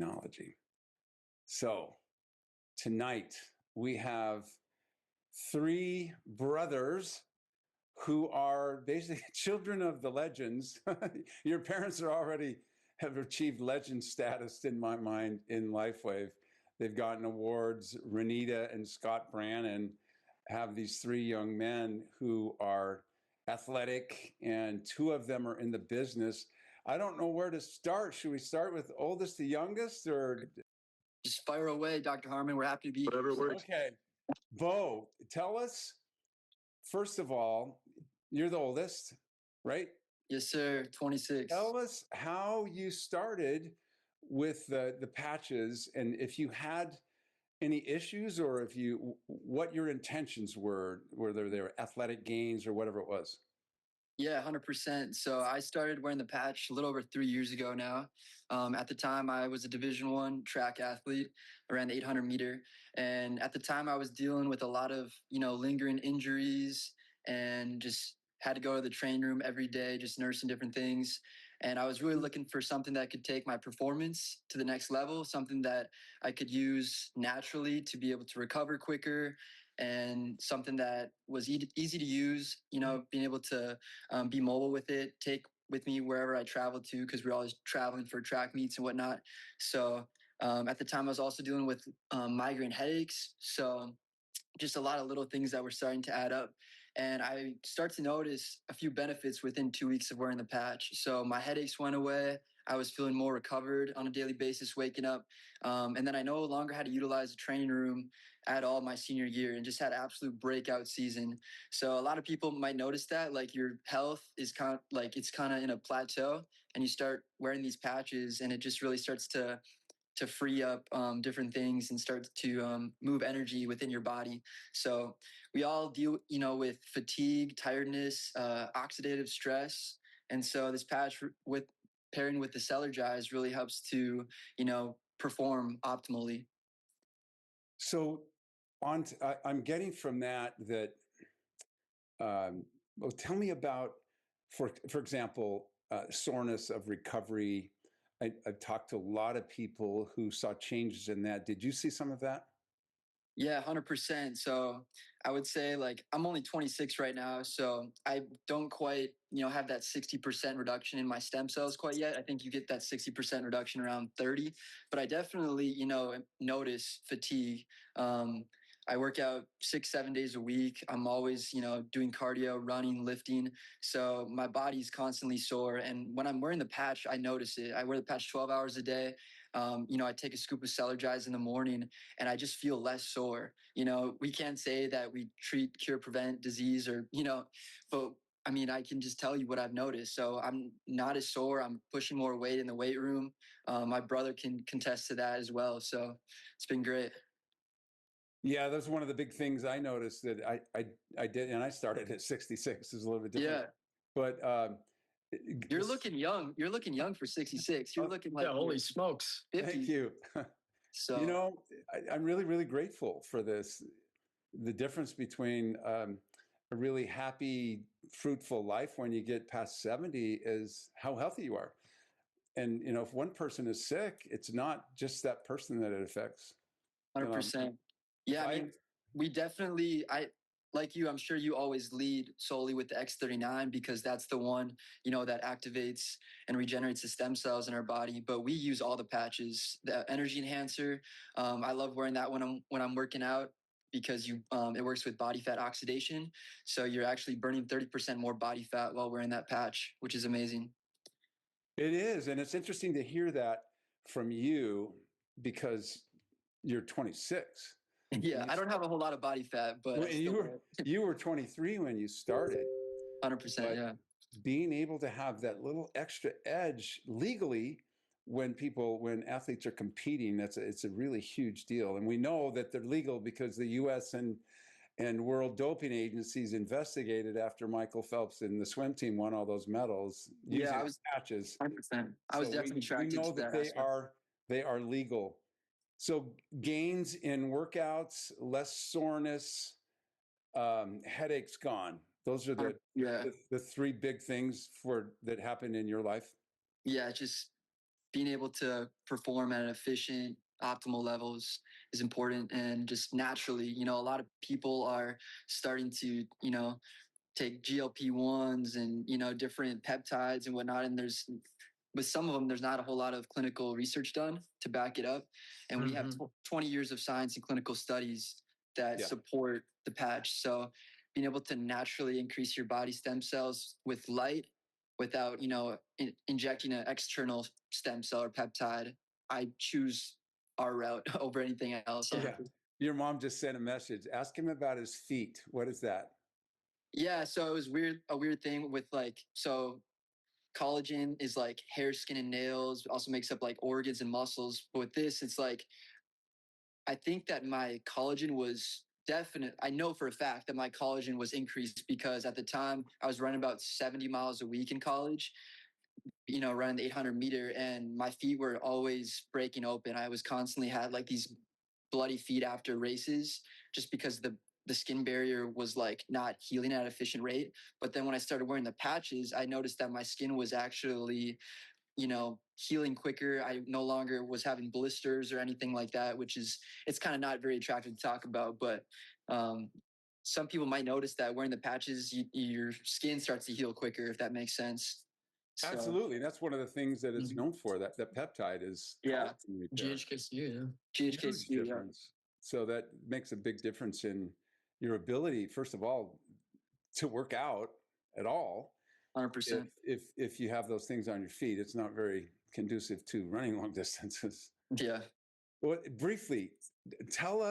technology. So tonight we have three brothers who are basically children of the legends. Your parents are already have achieved legend status in my mind in LifeWave. They've gotten awards. Renita and Scott Brannon have these three young men who are athletic, and two of them are in the business. I don't know where to start. Should we start with oldest to youngest, or just fire away, Dr. Harmon? We're happy to be Whatever works. Okay. Bo, tell us, first of all, you're the oldest, right? Yes, sir. 26. Tell us how you started with the patches, and if you had any issues, or if you, what your intentions were, whether they were athletic gains or whatever it was. Yeah, 100%. So I started wearing the patch a little over 3 years ago now. At the time, I was a Division I track athlete. I ran the 800 meter. And at the time, I was dealing with a lot of, lingering injuries and just had to go to the training room every day, just nursing different things. And I was really looking for something that could take my performance to the next level, something that I could use naturally to be able to recover quicker, and something that was easy to use, being able to be mobile with it, take with me wherever I traveled to, because we're always traveling for track meets and whatnot. So at the time, I was also dealing with migraine headaches. So just a lot of little things that were starting to add up. And I start to notice a few benefits within 2 weeks of wearing the patch. So my headaches went away. I was feeling more recovered on a daily basis, waking up. And then I no longer had to utilize the training room at all my senior year, and just had absolute breakout season. So a lot of people might notice that, like, your health is kind of in a plateau, and you start wearing these patches and it just really starts to free up different things and start to move energy within your body. So we all deal, with fatigue, tiredness, oxidative stress. And so this patch with pairing with the Cellergize really helps to, perform optimally. So I'm getting from that, well, tell me about, for example, soreness of recovery. I've talked to a lot of people who saw changes in that. Did you see some of that? Yeah, 100%. So I would say, like, I'm only 26 right now, so I don't quite, have that 60% reduction in my stem cells quite yet. I think you get that 60% reduction around 30, but I definitely, notice fatigue. I work out 6-7 days a week. I'm always, doing cardio, running, lifting. So my body's constantly sore. And when I'm wearing the patch, I notice it. I wear the patch 12 hours a day. I take a scoop of Cellergize in the morning, and I just feel less sore. We can't say that we treat, cure, prevent disease, or, but I mean, I can just tell you what I've noticed. So I'm not as sore. I'm pushing more weight in the weight room. My brother can contest to that as well. So it's been great. Yeah, that's one of the big things I noticed that I did, and I started at 66. Is a little bit different. Yeah. But you're looking young. You're looking young for 66. You're looking like, yeah, holy smokes. 50. Thank you. So I'm really, really grateful for this. The difference between a really happy, fruitful life when you get past 70 is how healthy you are. And if one person is sick, it's not just that person that it affects. 100%. Yeah, I mean, we definitely, like you, I'm sure you always lead solely with the X39, because that's the one, that activates and regenerates the stem cells in our body. But we use all the patches, the energy enhancer. I love wearing that when I'm working out, because it works with body fat oxidation. So you're actually burning 30% more body fat while wearing that patch, which is amazing. It is. And it's interesting to hear that from you, because you're 26. Yeah, I don't have a whole lot of body fat, but you were 23 when you started. 100%, yeah. Being able to have that little extra edge legally when athletes are competing, it's a really huge deal. And we know that they're legal because the U.S. and World Doping Agencies investigated after Michael Phelps and the swim team won all those medals using patches. 100%. I was definitely attracted to that. They are legal. So gains in workouts, less soreness, headaches gone. Those are the three big things that happened in your life. Yeah, just being able to perform at an efficient, optimal levels is important. And just naturally, you know, a lot of people are starting to, you know, take GLP-1s and, you know, different peptides and whatnot. And with some of them, there's not a whole lot of clinical research done to back it up. And we have 20 years of science and clinical studies that support the patch. So being able to naturally increase your body stem cells with light without, you know, injecting an external stem cell or peptide, I choose our route over anything else. Yeah. Your mom just sent a message. Ask him about his feet. What is that? Yeah, so it was a weird thing with like, so collagen is like hair, skin, and nails, also makes up like organs and muscles. But with this, it's like, I think that my collagen was I know for a fact that my collagen was increased because at the time I was running about 70 miles a week in college, you know, running the 800-meter, and my feet were always breaking open. I was constantly had like these bloody feet after races just because the skin barrier was like not healing at an efficient rate. But then when I started wearing the patches, I noticed that my skin was actually, you know, healing quicker. I no longer was having blisters or anything like that, which is, it's kind of not very attractive to talk about. But some people might notice that wearing the patches, your skin starts to heal quicker, if that makes sense. So, Absolutely. That's one of the things that it's known for, that peptide is collagen repair. GHKC, Huge GHKC, difference. So that makes a big difference in your ability, first of all, to work out at all. 100%. If you have those things on your feet, it's not very conducive to running long distances. Yeah. Well, briefly, tell us